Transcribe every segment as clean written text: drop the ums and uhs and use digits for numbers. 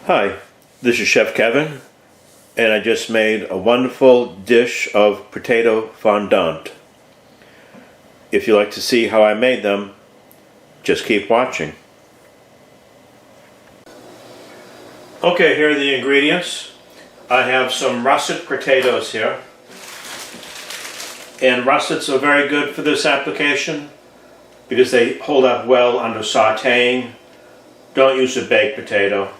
Hi, this is Chef Kevin, and I just made a wonderful dish of potato fondant. If you'd like to see how I made them, just keep watching. Okay, here are the ingredients. I have some russet potatoes here, and russets are very good for this application because they hold up well under sauteing. Don't use a baked potato.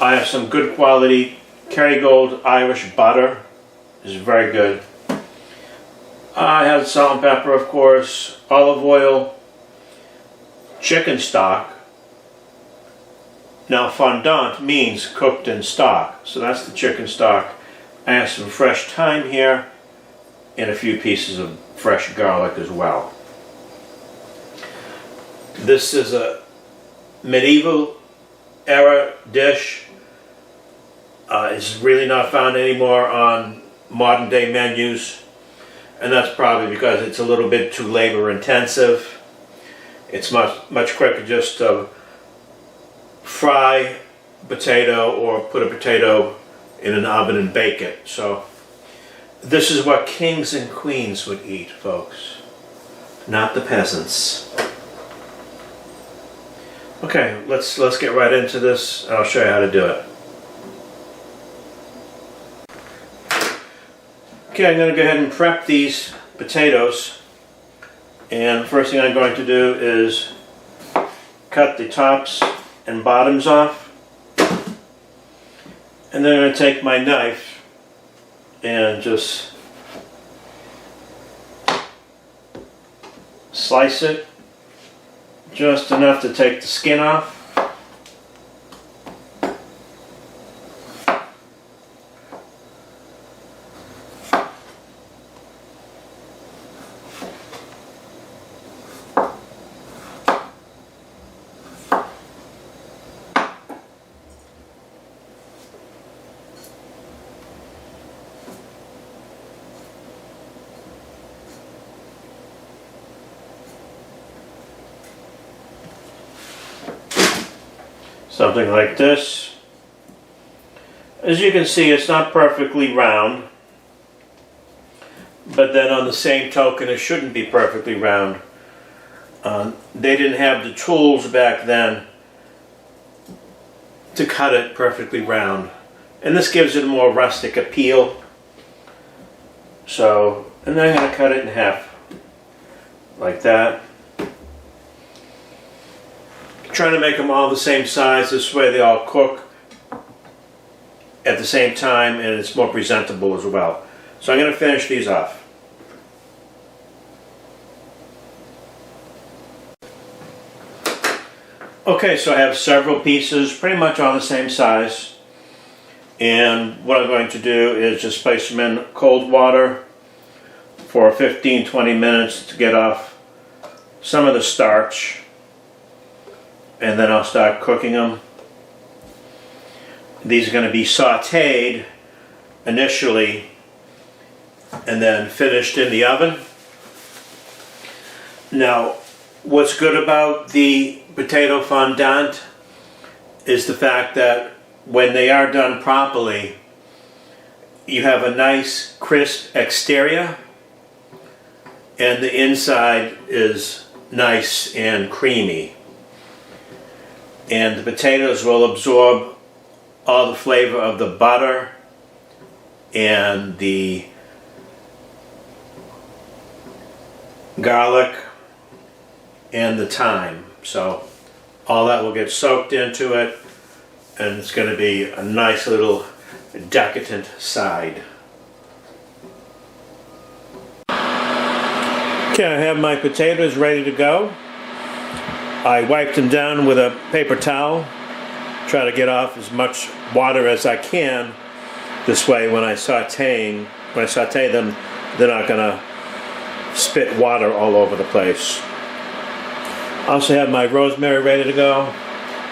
I have some good quality Kerrygold Irish butter. It's very good. I have salt and pepper, of course, olive oil, chicken stock. Now fondant means cooked in stock, so that's the chicken stock. I have some fresh thyme here and a few pieces of fresh garlic as well. This is a medieval era dish. It's really not found anymore on modern day menus, and that's probably because it's a little bit too labor intensive. It's much quicker just to fry potato or put a potato in an oven and bake it. So this is what kings and queens would eat, folks, not the peasants. Okay, let's get right into this, and I'll show you how to do it. Okay, I'm going to go ahead and prep these potatoes, and the first thing I'm going to do is cut the tops and bottoms off, and then I'm going to take my knife and just slice it just enough to take the skin off. Something like this. As you can see, it's not perfectly round, but then on the same token, it shouldn't be perfectly round. They didn't have the tools back then to cut it perfectly round, and this gives it a more rustic appeal. So, and then I'm going to cut it in half like that. Trying to make them all the same size, this way they all cook at the same time and it's more presentable as well. So I'm going to finish these off. Okay, so I have several pieces pretty much all the same size, and what I'm going to do is just place them in cold water for 15-20 minutes to get off some of the starch. And then I'll start cooking them. These are going to be sauteed initially and then finished in the oven. Now, what's good about the potato fondant is the fact that when they are done properly, you have a nice crisp exterior and the inside is nice and creamy. And the potatoes will absorb all the flavor of the butter and the garlic and the thyme. So all that will get soaked into it, and it's going to be a nice little decadent side. Okay, I have my potatoes ready to go. I wiped them down with a paper towel, try to get off as much water as I can. This way when I saute them, they're not going to spit water all over the place. I also have my rosemary ready to go,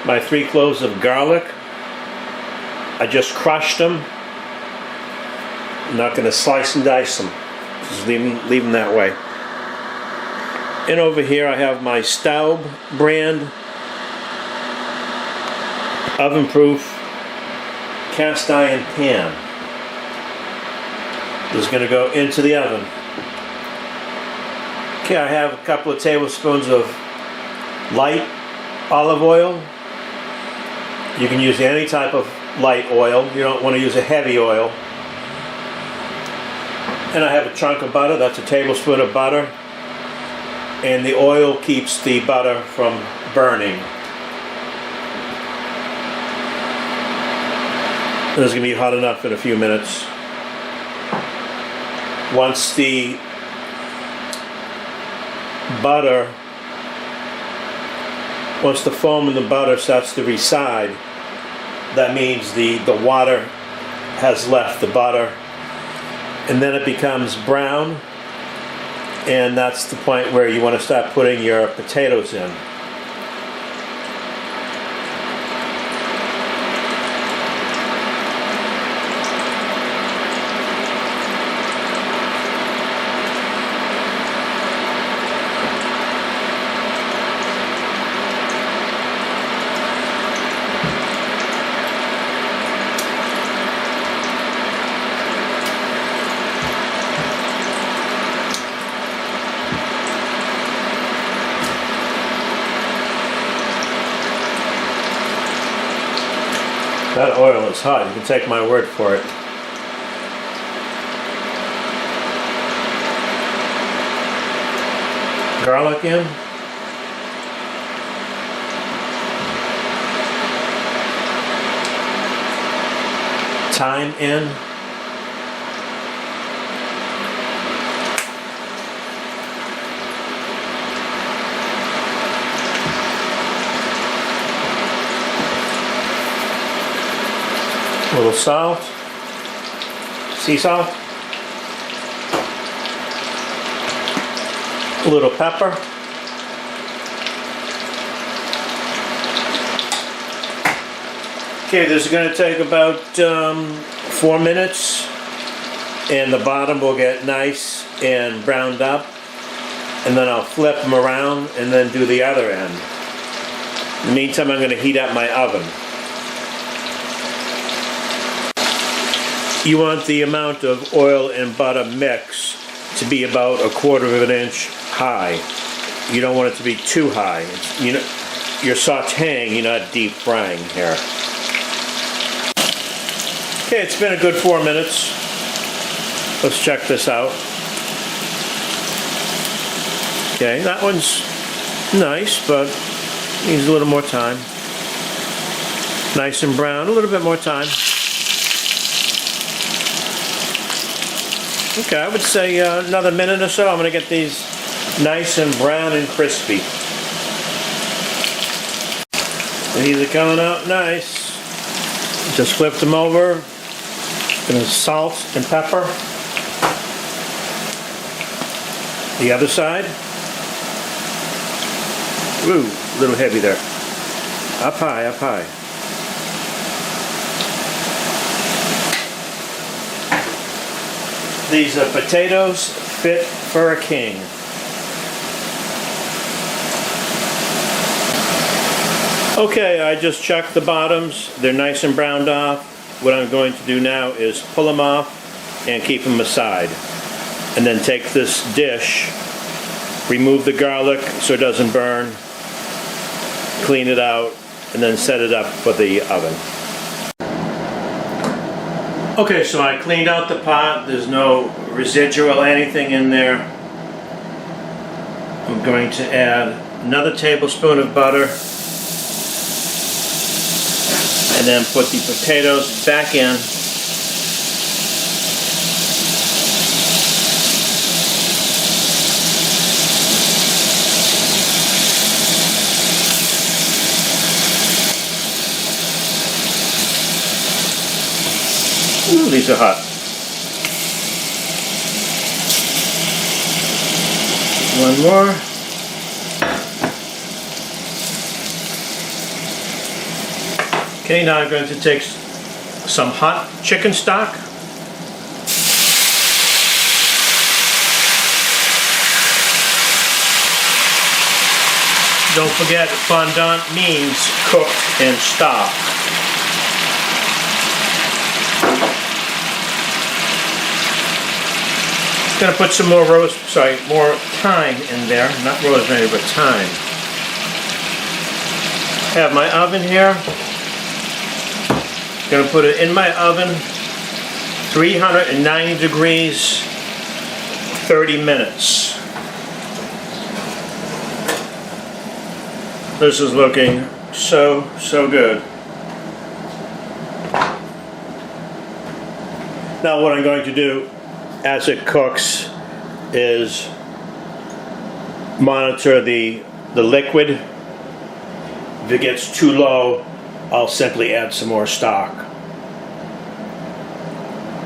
my 3 cloves of garlic. I just crushed them. I'm not going to slice and dice them, just leave them that way. And over here I have my Staub brand oven-proof cast iron pan. This is going to go into the oven. Okay, I have a couple of tablespoons of light olive oil. You can use any type of light oil. You don't want to use a heavy oil. And I have a chunk of butter. That's a tablespoon of butter. And the oil keeps the butter from burning. And it's going to be hot enough in a few minutes. Once the foam in the butter starts to reside, that means the water has left the butter, and then it becomes brown, and that's the point where you want to start putting your potatoes in. That oil is hot, you can take my word for it. Garlic in. Thyme in. A little salt, sea salt, a little pepper, okay, this is going to take about 4 minutes, and the bottom will get nice and browned up, and then I'll flip them around and then do the other end. In the meantime, I'm going to heat up my oven. You want the amount of oil and butter mix to be about 1/4 of an inch high. You don't want it to be too high. You're sauteing, you're not deep frying here. Okay, it's been a good 4 minutes. Let's check this out. Okay, that one's nice, but needs a little more time. Nice and brown, a little bit more time. Okay, I would say another minute or so. I'm going to get these nice and brown and crispy. These are coming out nice. Just flipped them over. Gonna salt and pepper. The other side. Ooh, a little heavy there. Up high, up high. These are potatoes fit for a king. Okay, I just checked the bottoms. They're nice and browned off. What I'm going to do now is pull them off and keep them aside. And then take this dish, remove the garlic so it doesn't burn, clean it out, and then set it up for the oven. Okay, so I cleaned out the pot. There's no residual anything in there. I'm going to add another tablespoon of butter and then put the potatoes back in. Ooh, these are hot. One more. Okay, now I'm going to take some hot chicken stock. Don't forget, fondant means cooked in stock. Gonna put some more more thyme in there, not rosemary, but thyme. Have my oven here. Gonna put it in my oven, 390 degrees, 30 minutes. This is looking so good. Now what I'm going to do as it cooks is monitor the liquid. If it gets too low, I'll simply add some more stock.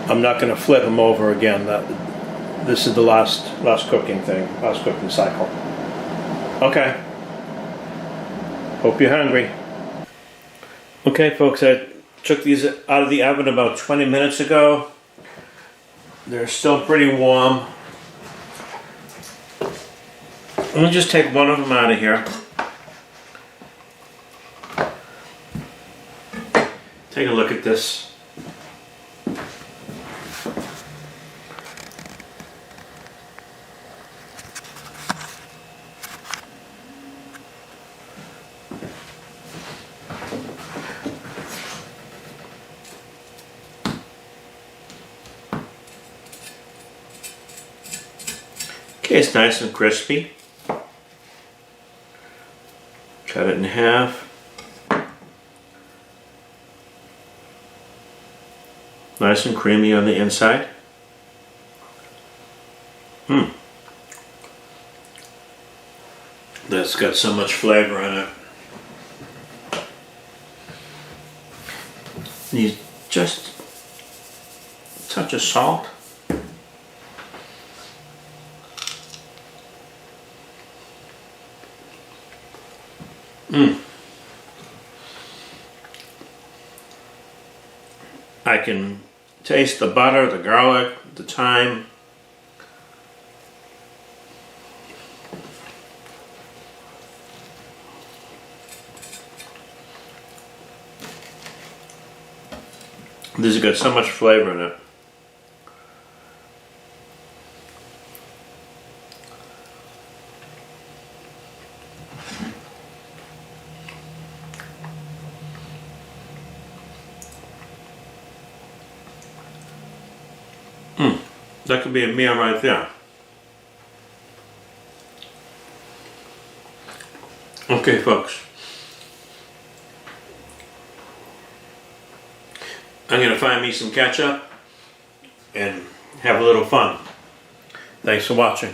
I'm not going to flip them over again. This is the last cooking cycle. Okay. Hope you're hungry. Okay, folks, I took these out of the oven about 20 minutes ago. They're still pretty warm. Let me just take one of them out of here. Take a look at this. Okay, it's nice and crispy. Cut it in half. Nice and creamy on the inside. That's got so much flavor in it. Need just a touch of salt. I can taste the butter, the garlic, the thyme. This has got so much flavor in it. That could be a meal right there. Okay, folks. I'm going to find me some ketchup and have a little fun. Thanks for watching.